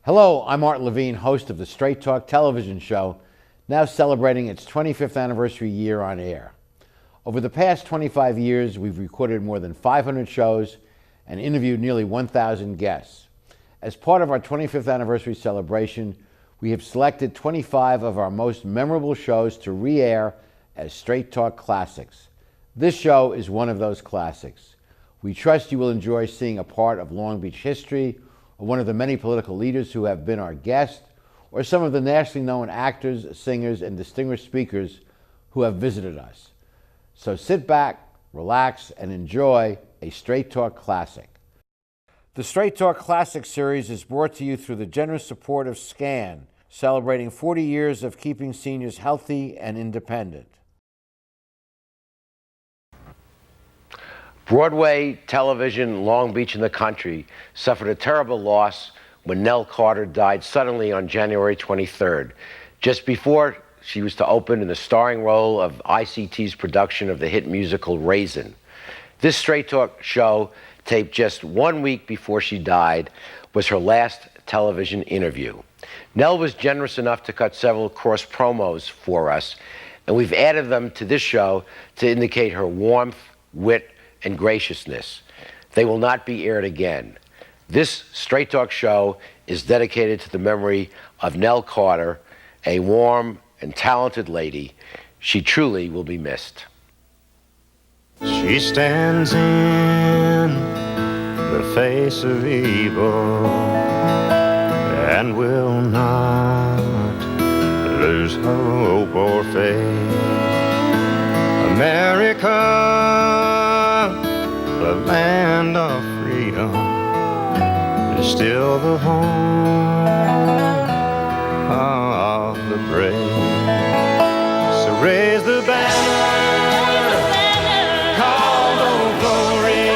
Hello, I'm Art Levine, host of the Straight Talk television show, now celebrating its 25th anniversary year on air. Over the past 25 years, we've recorded more than 500 shows and interviewed nearly 1,000 guests. As part of our 25th anniversary celebration, we have selected 25 of our most memorable shows to re-air as Straight Talk classics. This show is one of those classics. We trust you will enjoy seeing a part of Long Beach history, or one of the many political leaders who have been our guest, or some of the nationally known actors, singers, and distinguished speakers who have visited us. So sit back, relax, and enjoy a Straight Talk classic. The Straight Talk Classic series is brought to you through the generous support of SCAN, celebrating 40 years of keeping seniors healthy and independent. Broadway television, Long Beach, and the country suffered a terrible loss when Nell Carter died suddenly on January 23rd, just before she was to open in the starring role of ICT's production of the hit musical Raisin. This Straight Talk show, taped just 1 week before she died, was her last television interview. Nell was generous enough to cut several cross promos for us, and we've added them to this show to indicate her warmth, wit, and graciousness. They will not be aired again. This Straight Talk show is dedicated to the memory of Nell Carter, a warm and talented lady. She truly will be missed. She stands in the face of evil and will not lose hope or faith. America, the land of freedom, is still the home of the brave. So raise the banner, call on glory.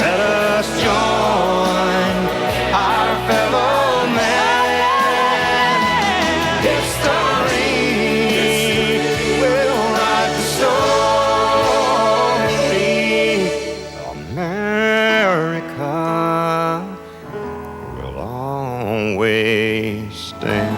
Let us join our fellow man. History will write the story. America will always stand.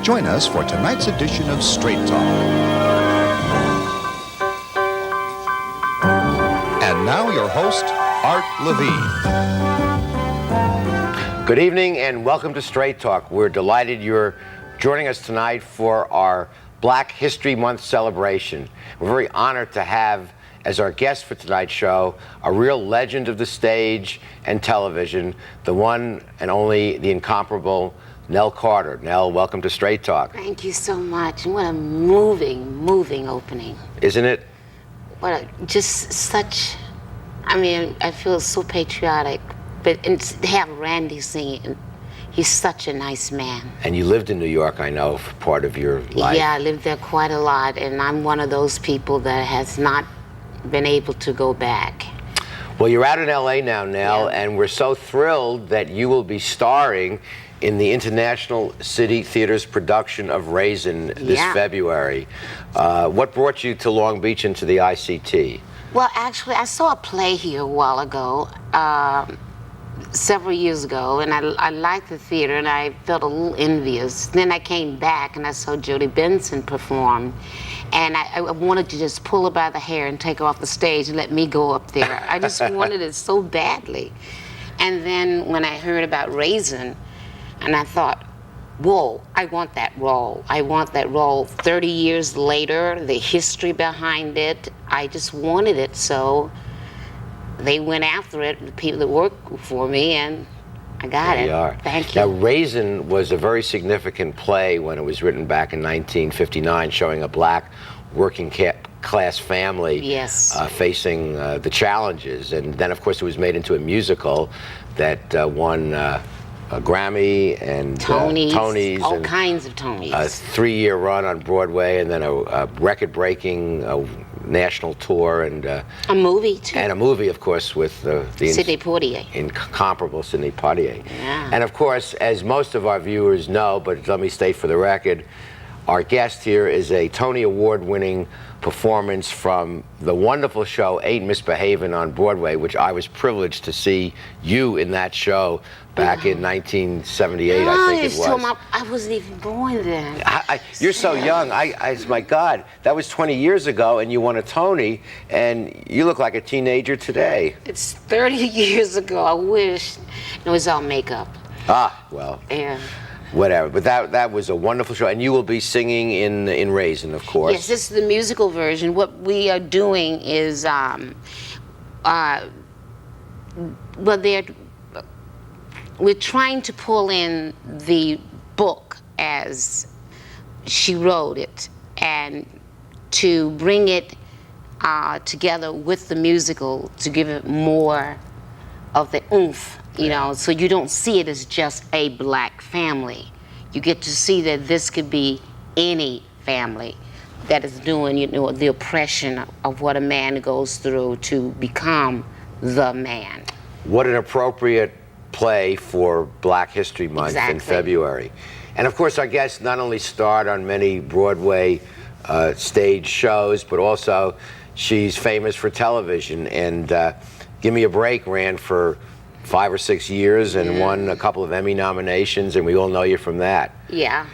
Join us for tonight's edition of Straight Talk. And now your host, Art Levine. Good evening and welcome to Straight Talk. We're delighted you're joining us tonight for our Black History Month celebration. We're very honored to have as our guest for tonight's show a real legend of the stage and television, the one and only, the incomparable Nell Carter. Nell, welcome to Straight Talk. Thank you so much. What a moving opening. Isn't it? Just such, I feel so patriotic. And to have Randy singing, he's such a nice man. And you lived in New York, I know, for part of your life. Yeah, I lived there quite a lot, and I'm one of those people that has not been able to go back. Well, you're out in LA now, Nell, Yeah. and we're so thrilled that you will be starring in the International City Theater's production of Raisin this February. What brought you to Long Beach and to the ICT? Well, actually, I saw a play here a while ago, several years ago, and I liked the theater, and I felt a little envious. Then I came back, and I saw Jody Benson perform, and I wanted to just pull her by the hair and take her off the stage and let me go up there. I just wanted it so badly. And then when I heard about Raisin, and I thought, whoa, I want that role. I want that role. 30 years later, the history behind it, I just wanted it, so they went after it, the people that work for me, and I got it. There you are. Thank you. Now, Raisin was a very significant play when it was written back in 1959, showing a black working class family facing the challenges. And then, of course, it was made into a musical that won a Grammy and Tonys, all and kinds of Tonys. A 3-year run on Broadway, and then a record-breaking national tour, and a movie too. And a movie, of course, with the Sidney Poitier. Incomparable Sidney Poitier. Yeah. And of course, as most of our viewers know, but let me state for the record, Our guest here is a Tony Award-winning performance from the wonderful show Ain't Misbehavin' on Broadway, which I was privileged to see you in that show back in 1978, I think it was. I wasn't even born then. You're so young. My God, that was 20 years ago, and you won a Tony, and you look like a teenager today. It's 30 years ago. I wish. It was all makeup. Ah, well. Yeah. Whatever, but that was a wonderful show, and you will be singing in Raisin, of course. Yes, this is the musical version. What we are doing is, we're trying to pull in the book as she wrote it, and to bring it together with the musical to give it more of the oomph. You know, so you don't see it as just a black family. You get to see that this could be any family that is doing, you know, the oppression of what a man goes through to become the man. What an appropriate play for Black History Month in February. And of course, our guest not only starred on many Broadway stage shows, but also she's famous for television. And Give Me a Break ran for 5 or 6 years and won a couple of Emmy nominations, and we all know you from that. Yeah,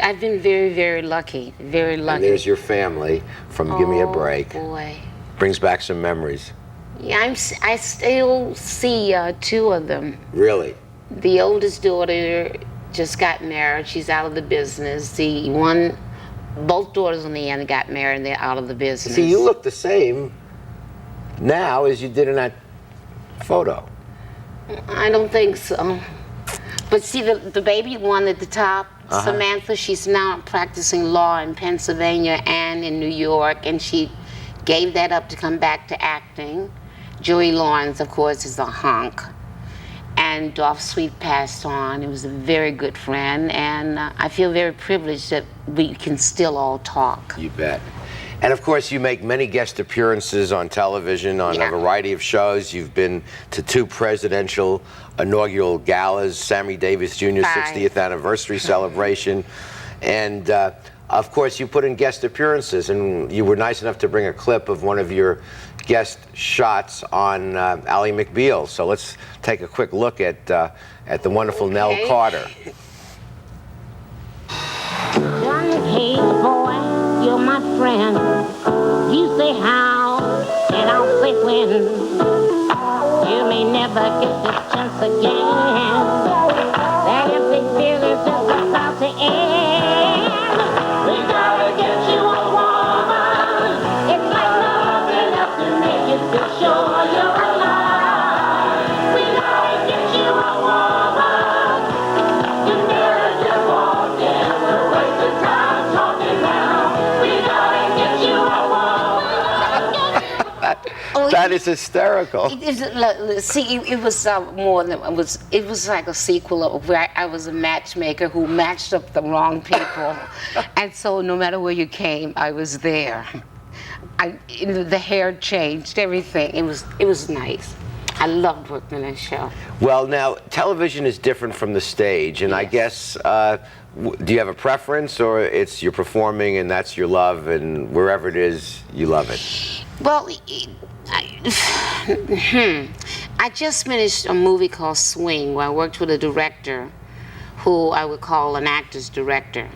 I've been very, very lucky, very lucky. And there's your family from Give Me a Break. Oh, boy. Brings back some memories. Yeah, I still see 2 of them. Really? The oldest daughter just got married. She's out of the business. Both daughters on the end got married, and they're out of the business. See, you look the same now as you did in that photo. I don't think so. But see, the baby one at the top, Samantha, she's now practicing law in Pennsylvania and in New York, and she gave that up to come back to acting. Joey Lawrence, of course, is a hunk. And Dolph Sweet passed on. He was a very good friend, and I feel very privileged that we can still all talk. You bet. And of course, you make many guest appearances on television, on a variety of shows. You've been to 2 presidential inaugural galas, Sammy Davis Jr.'s 60th anniversary celebration. And of course, you put in guest appearances, and you were nice enough to bring a clip of one of your guest shots on Ally McBeal. So let's take a quick look at the wonderful Nell Carter. Hey, boy. You're my friend. You say how, and I'll say when. You may never get this chance again. That empty feeling is about to end. We gotta get you a woman. It's like nothing else to make you feel sure you're alive. We gotta get you a woman. You never just walk in. We're wasting time talking now. That is hysterical. See, it was more than it was like a sequel of where I was a matchmaker who matched up the wrong people, and so no matter where you came, I was there. The hair changed, everything. It was nice. I loved working on that show. Well, now television is different from the stage, and I guess. Do you have a preference, or it's you're performing and that's your love, and wherever it is, you love it? Well, I just finished a movie called Swing, where I worked with a director who I would call an actor's director.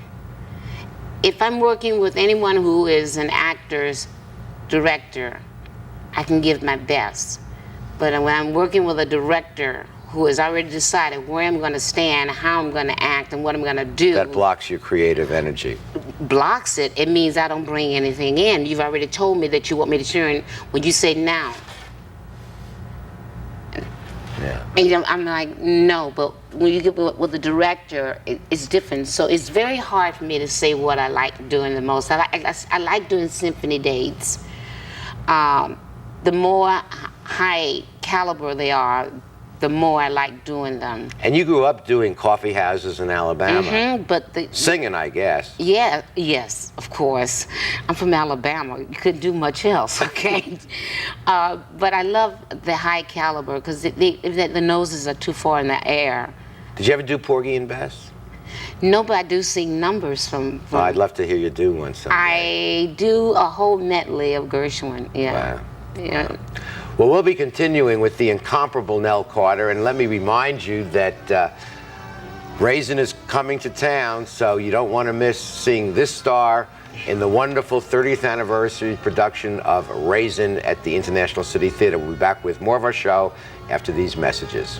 If I'm working with anyone who is an actor's director, I can give my best. But when I'm working with a director who has already decided where I'm going to stand, how I'm going to act, and what I'm going to do. That blocks your creative energy. Blocks it. It means I don't bring anything in. You've already told me that you want me to turn when you say now. Yeah. And I'm like, no, but when you get with the director, it's different. So it's very hard for me to say what I like doing the most. I like doing symphony dates. The more high caliber they are, the more I like doing them. And you grew up doing coffee houses in Alabama. But singing, I guess. Yeah, yes, of course. I'm from Alabama. You couldn't do much else, okay? But I love the high caliber because the noses are too far in the air. Did you ever do Porgy and Bess? No, but I do sing numbers from Oh, I'd love to hear you do one someday. I do a whole medley of Gershwin. Yeah. Wow. Yeah. Well, we'll be continuing with the incomparable Nell Carter, and let me remind you that Raisin is coming to town, so you don't want to miss seeing this star in the wonderful 30th anniversary production of Raisin at the International City Theater. We'll be back with more of our show after these messages.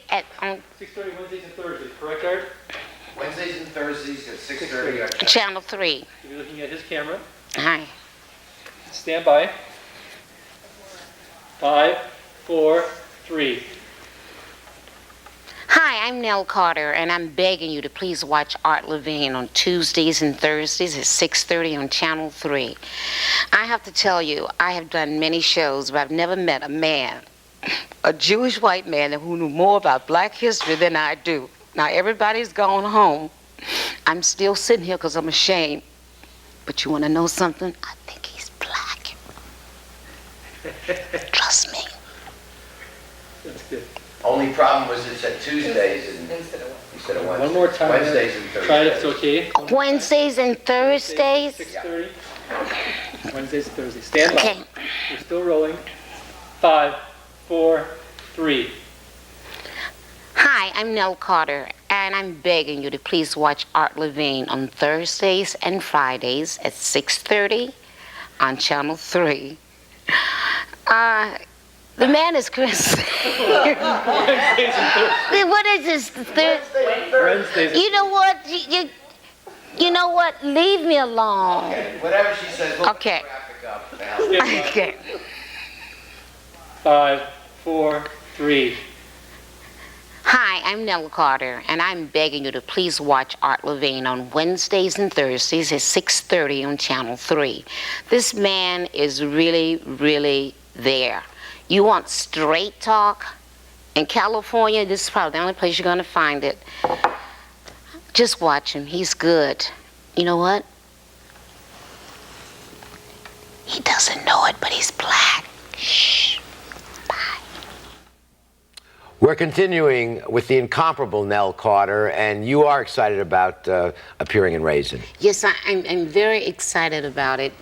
At 6:30 Wednesdays and Thursdays, correct, Art? Wednesdays and Thursdays at 6:30 on Channel 3. You're looking at his camera. Hi. Stand by. 5, 4, 3. Hi, I'm Nell Carter, and I'm begging you to please watch Art Levine on Tuesdays and Thursdays at 6:30 on Channel 3. I have to tell you, I have done many shows, but I've never met a man, a Jewish white man who knew more about black history than I do. Now, everybody's gone home. I'm still sitting here because I'm ashamed. But you want to know something? I think he's black. Trust me. That's good. Only problem was it's at Tuesdays instead of Wednesdays. One more time. Wednesdays and Thursdays. Try it, it's okay. Wednesdays and Thursdays? 6:30. Wednesdays and Thursdays. Stand by. Okay. We're still rolling. 5, 4, 3. Hi, I'm Nell Carter, and I'm begging you to please watch Art Levine on Thursdays and Fridays at 6:30 on Channel 3. The man is Chris. Wednesdays and Thursdays. What is this? Wednesdays. You know what? You know what? Leave me alone. Okay, whatever she says, we'll Okay. wrap it up now. Okay. 5, 4, 3. Hi, I'm Nell Carter, and I'm begging you to please watch Art Levine on Wednesdays and Thursdays at 6:30 on Channel 3. This man is really, really there. You want straight talk? In California, this is probably the only place you're going to find it. Just watch him. He's good. You know what? He doesn't know it, but he's black. Shh. We're continuing with the incomparable Nell Carter, and you are excited about appearing in Raisin. Yes, I'm very excited about it.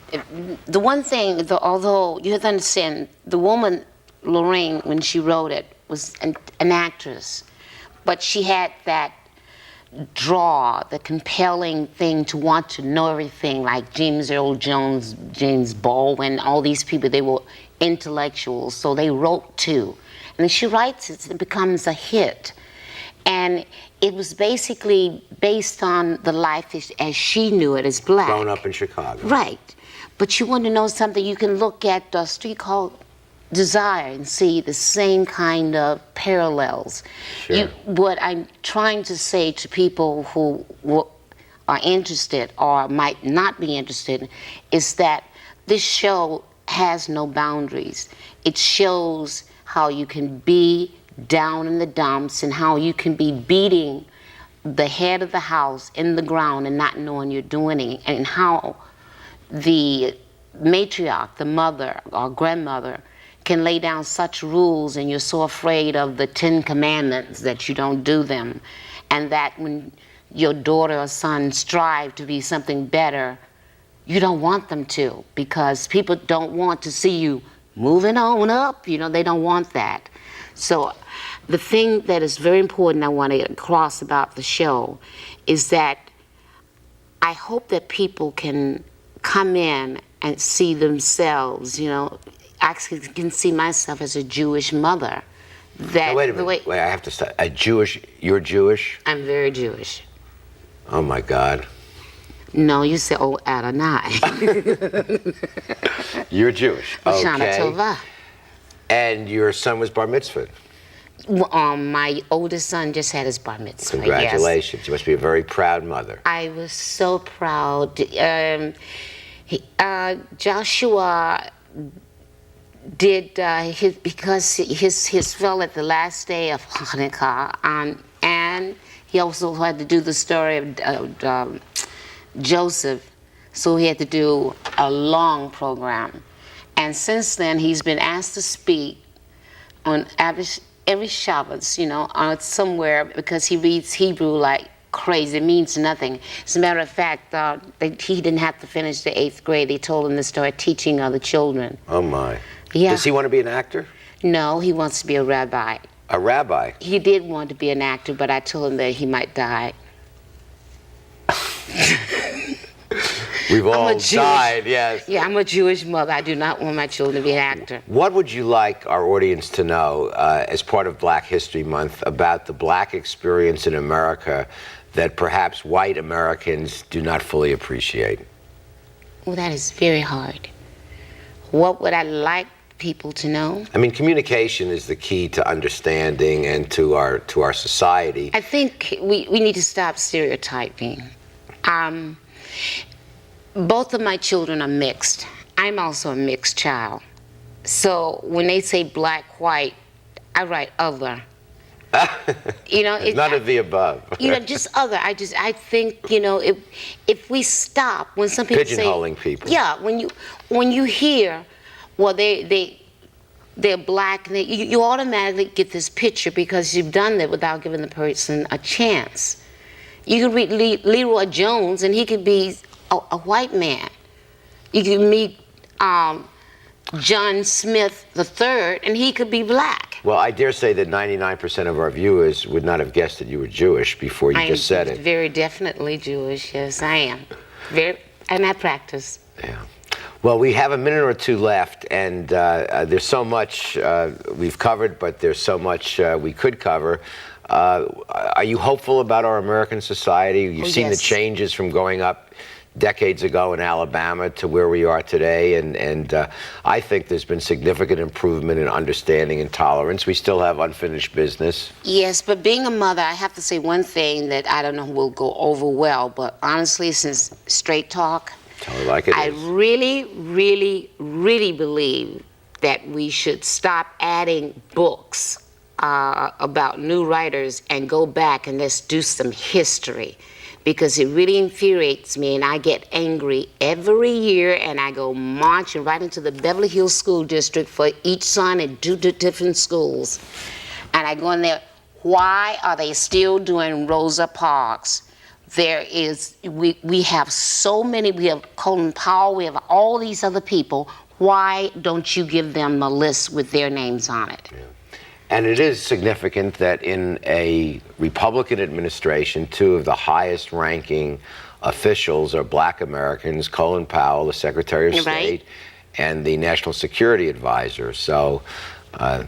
The one thing, although you have to understand, the woman, Lorraine, when she wrote it, was an actress, but she had that draw, the compelling thing to want to know everything, like James Earl Jones, James Baldwin, all these people, they were intellectuals, so they wrote too. And she writes it, it becomes a hit. And it was basically based on the life as she knew it as black. Grown up in Chicago. Right. But you want to know something, you can look at a street called Desire and see the same kind of parallels. Sure. What I'm trying to say to people who are interested or might not be interested is that this show has no boundaries. It shows how you can be down in the dumps and how you can be beating the head of the house in the ground and not knowing you're doing it, and how the matriarch, the mother or grandmother, can lay down such rules and you're so afraid of the 10 Commandments that you don't do them, and that when your daughter or son strive to be something better, you don't want them to, because people don't want to see you moving on up, you know, they don't want that. So the thing that is very important I want to get across about the show is that I hope that people can come in and see themselves, you know. I can see myself as a Jewish mother. That Now, wait a minute, wait, I have to stop. You're Jewish? I'm very Jewish. Oh my God. No, you say, oh, Adonai. You're Jewish, Shana okay. Tova. And your son was bar mitzvahed. My oldest son just had his bar mitzvah. Congratulations. Yes. You must be a very proud mother. I was so proud. Joshua did his fell at the last day of Hanukkah, and he also had to do the story of Joseph, so he had to do a long program. And since then, he's been asked to speak on every Shabbos, somewhere, because he reads Hebrew like crazy. It means nothing. As a matter of fact, he didn't have to finish the 8th grade. They told him to start teaching other children. Oh my. Yeah. Does he want to be an actor? No, he wants to be a rabbi. A rabbi? He did want to be an actor, but I told him that he might die. We've all died, yes. Yeah, I'm a Jewish mother. I do not want my children to be an actor. What would you like our audience to know as part of Black History Month about the Black experience in America that perhaps white Americans do not fully appreciate? Well, that is very hard. What would I like people to know? I mean, communication is the key to understanding and to our society. I think we need to stop stereotyping. Both of my children are mixed. I'm also a mixed child. So when they say black, white, I write other. None of the above. Just other. I think, if we stop, when some people say pigeonholing people. Yeah, when you hear, well, they're black, and you automatically get this picture because you've done that without giving the person a chance. You could read Leroy Jones, and he could be a white man. You could meet John Smith III, and he could be black. Well, I dare say that 99% of our viewers would not have guessed that you were Jewish before you just said it. I'm very definitely Jewish, yes, I am. And I practice. Yeah. Well, we have a minute or two left, and there's so much we've covered, but there's so much we could cover. Are you hopeful about our American society? You've seen the changes from going up decades ago in Alabama to where we are today, and I think there's been significant improvement in understanding and tolerance. We still have unfinished business. Yes, but being a mother, I have to say one thing that I don't know will go over well, but honestly, since Straight Talk, Tell it like it I is. really, really, really believe that we should stop adding books about new writers and go back and let's do some history, because it really infuriates me, and I get angry every year, and I go marching right into the Beverly Hills School District for each son in 2 different schools. And I go in there, why are they still doing Rosa Parks? We have so many, we have Colin Powell, we have all these other people. Why don't you give them a list with their names on it? Yeah. And it is significant that in a Republican administration, 2 of the highest ranking officials are black Americans, Colin Powell, the Secretary of State, and the National Security Advisor. So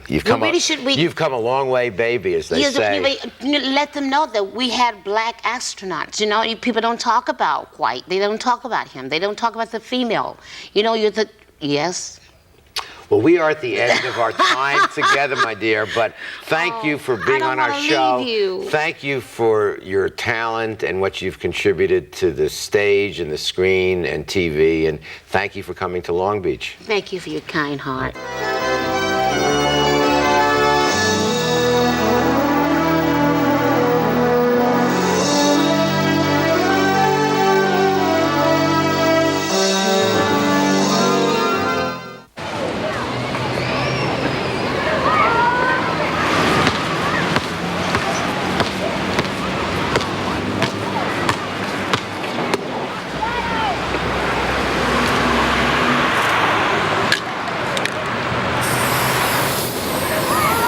you've come a long way, baby, as they say. Let them know that we had black astronauts. People don't talk about white. They don't talk about him. They don't talk about the female. Yes. Well, we are at the end of our time together, my dear, but thank you for being on our show. Thank you for your talent and what you've contributed to the stage and the screen and TV, and thank you for coming to Long Beach. Thank you for your kind heart.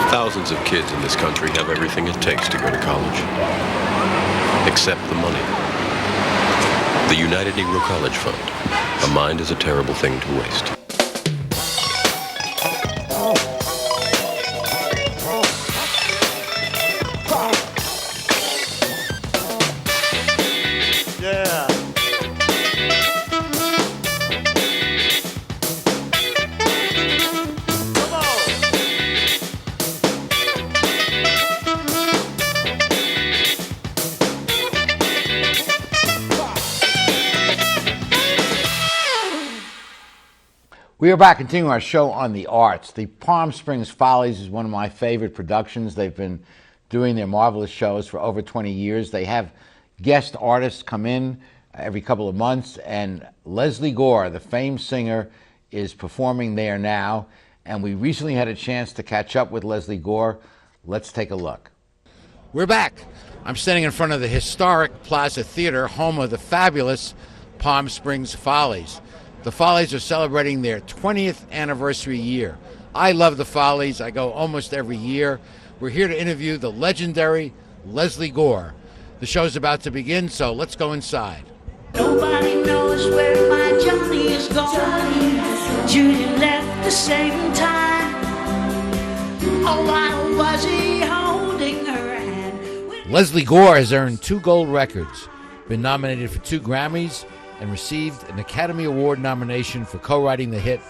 Thousands of kids in this country have everything it takes to go to college, except the money. The United Negro College Fund. A mind is a terrible thing to waste. We are back continuing our show on the arts. The Palm Springs Follies is one of my favorite productions. They've been doing their marvelous shows for over 20 years. They have guest artists come in every couple of months, and Lesley Gore, the famed singer, is performing there now. And we recently had a chance to catch up with Lesley Gore. Let's take a look. We're back. I'm standing in front of the historic Plaza Theater, home of the fabulous Palm Springs Follies. The Follies are celebrating their 20th anniversary year. I love the Follies. I go almost every year. We're here to interview the legendary Lesley Gore. The show's about to begin, so let's go inside. Nobody knows where my Johnny is gone. Judy left the same time. Oh, why was he holding her hand? Lesley Gore has earned 2 gold records, been nominated for 2 Grammys, and received an Academy Award nomination for co-writing the hit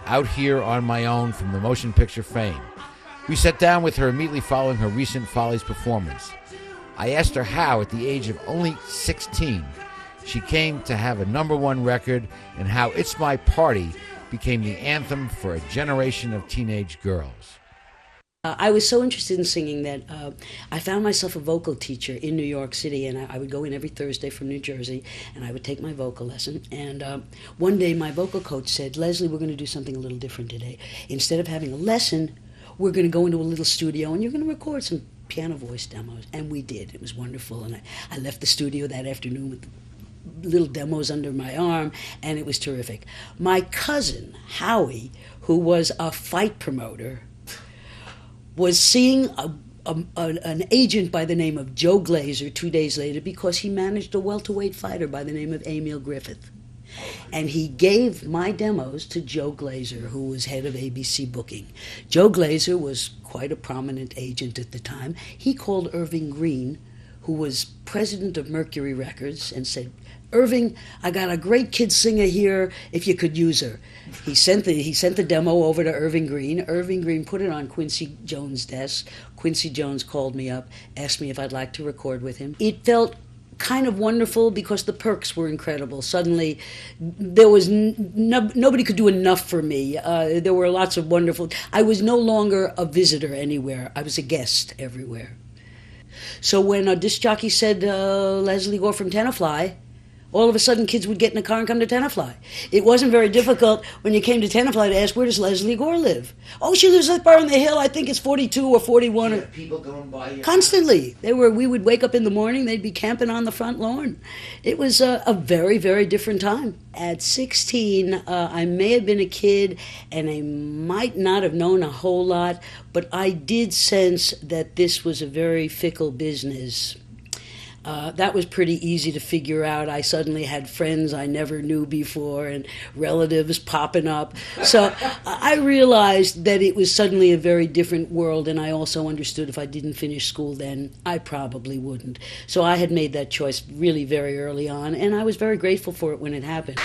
Out Here on My Own from the motion picture fame. We sat down with her immediately following her recent Follies performance. I asked her how, at the age of only 16, she came to have a #1 record and how It's My Party became the anthem for a generation of teenage girls. I was so interested in singing that I found myself a vocal teacher in New York City, and I would go in every Thursday from New Jersey, and I would take my vocal lesson. And one day my vocal coach said, "Lesley, we're going to do something a little different today. Instead of having a lesson, we're going to go into a little studio, and you're going to record some piano voice demos." And we did. It was wonderful, and I left the studio that afternoon with little demos under my arm, and it was terrific. My cousin, Howie, who was a fight promoter, was seeing an agent by the name of Joe Glazer 2 days later because he managed a welterweight fighter by the name of Emil Griffith. And he gave my demos to Joe Glazer, who was head of ABC booking. Joe Glazer was quite a prominent agent at the time. He called Irving Green, who was president of Mercury Records, and said, "Irving, I got a great kid singer here, if you could use her." He sent the demo over to Irving Green. Irving Green put it on Quincy Jones' desk. Quincy Jones called me up, asked me if I'd like to record with him. It felt kind of wonderful because the perks were incredible. Suddenly, there was nobody could do enough for me. There were lots of wonderful. I was no longer a visitor anywhere. I was a guest everywhere. So when a disc jockey said, Lesley Gore from Tenafly, all of a sudden kids would get in a car and come to Tenafly. It wasn't very difficult when you came to Tenafly to ask, "Where does Lesley Gore live?" "Oh, she lives up there on the hill. I think it's 42 or 41. You have people going by here Constantly. We would wake up in the morning, they'd be camping on the front lawn. It was a very, very different time. At 16, I may have been a kid and I might not have known a whole lot, but I did sense that this was a very fickle business. That was pretty easy to figure out. I suddenly had friends I never knew before and relatives popping up. So I realized that it was suddenly a very different world, and I also understood if I didn't finish school then, I probably wouldn't. So I had made that choice really very early on, and I was very grateful for it when it happened.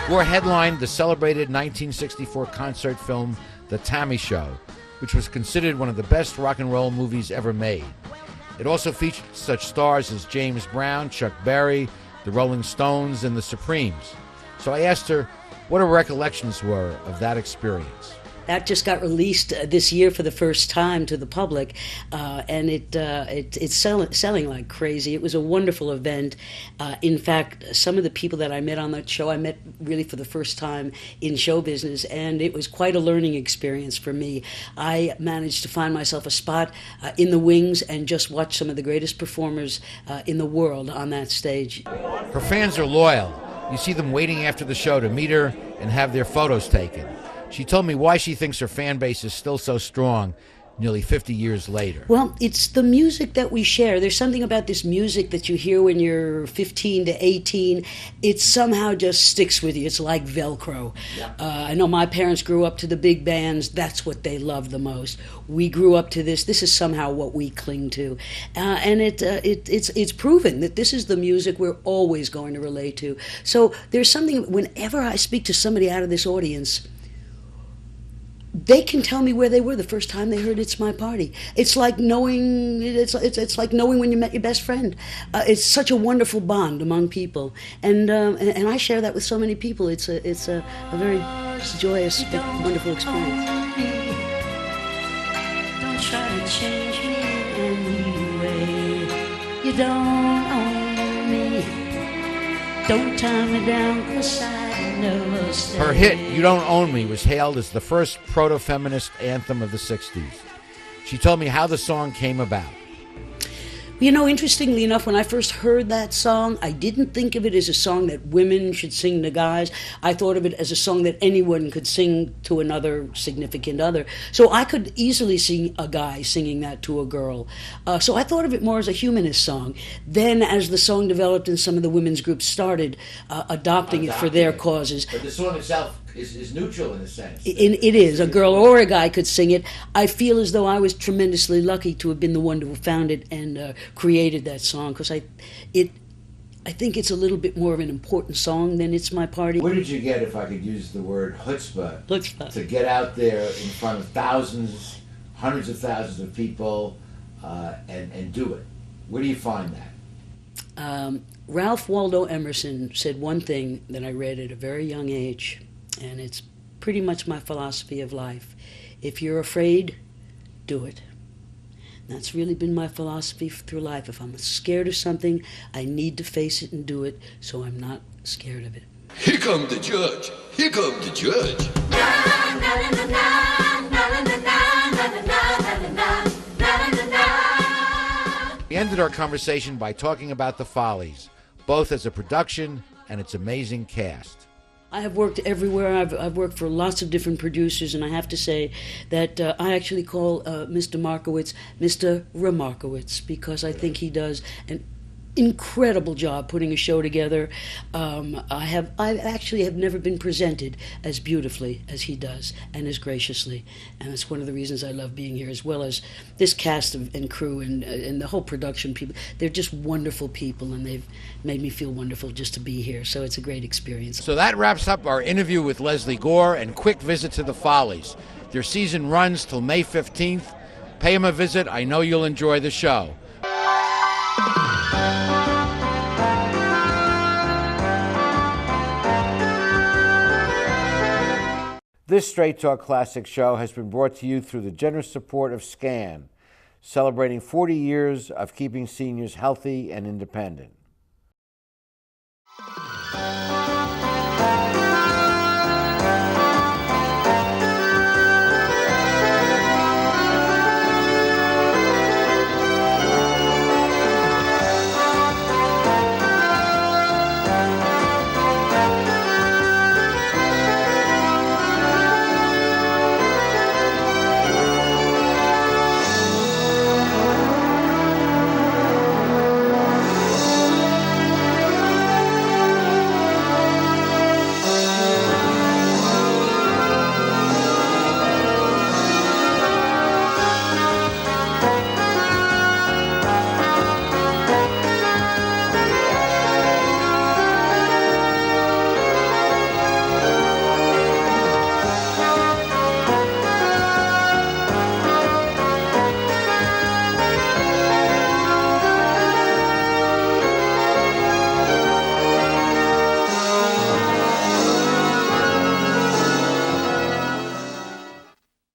Gore headlined the celebrated 1964 concert film The Tammy Show, which was considered one of the best rock and roll movies ever made. It also featured such stars as James Brown, Chuck Berry, the Rolling Stones, and the Supremes. So I asked her what her recollections were of that experience. That just got released this year for the first time to the public, and it's selling like crazy. It was a wonderful event. In fact, some of the people that I met on that show, I met really for the first time in show business, and it was quite a learning experience for me. I managed to find myself a spot in the wings and just watch some of the greatest performers in the world on that stage. Her fans are loyal. You see them waiting after the show to meet her and have their photos taken. She told me why she thinks her fan base is still so strong nearly 50 years later. Well, it's the music that we share. There's something about this music that you hear when you're 15 to 18. It somehow just sticks with you. It's like Velcro. Yeah. I know my parents grew up to the big bands. That's what they love the most. We grew up to this. This is somehow what we cling to. And it's proven that this is the music we're always going to relate to. So there's something, whenever I speak to somebody out of this audience, they can tell me where they were the first time they heard "It's My Party." It's like knowing it's like knowing when you met your best friend. It's such a wonderful bond among people, and I share that with so many people. It's a very joyous, wonderful experience. Don't try to change me anyway. You don't own me. Don't tie me down 'cause I never stay. Her hit, You Don't Own Me, was hailed as the first proto-feminist anthem of the 60s. She told me how the song came about. You know, interestingly enough, when I first heard that song, I didn't think of it as a song that women should sing to guys. I thought of it as a song that anyone could sing to another significant other. So I could easily see a guy singing that to a girl. So I thought of it more as a humanist song. Then, as the song developed and some of the women's groups started adopting it for their causes. But the song itself is neutral in a sense. It is. A girl or a guy could sing it. I feel as though I was tremendously lucky to have been the one to have found it and created that song, because I think it's a little bit more of an important song than "It's My Party." Where did you get, if I could use the word chutzpah, Chutzpah. to get out there in front of thousands, hundreds of thousands of people and do it? Where do you find that? Ralph Waldo Emerson said one thing that I read at a very young age, and it's pretty much my philosophy of life. If you're afraid, do it. That's really been my philosophy through life. If I'm scared of something, I need to face it and do it, so I'm not scared of it. Here comes the judge. Here comes the judge. We ended our conversation by talking about the Follies, both as a production and its amazing cast. I have worked everywhere. I've worked for lots of different producers, and I have to say that I actually call Mr. Markowitz Mr. Remarkowitz, because I think he does an incredible job putting a show together. I actually have never been presented as beautifully as he does, and as graciously, and it's one of the reasons I love being here, as well as this cast and crew and the whole production people. They're just wonderful people, and they've made me feel wonderful just to be here, so it's a great experience. So that wraps up our interview with Lesley Gore and quick visit to the Follies. Their season runs till May 15th. Pay them a visit. I know you'll enjoy the show. This Straight Talk Classic show has been brought to you through the generous support of SCAN, celebrating 40 years of keeping seniors healthy and independent.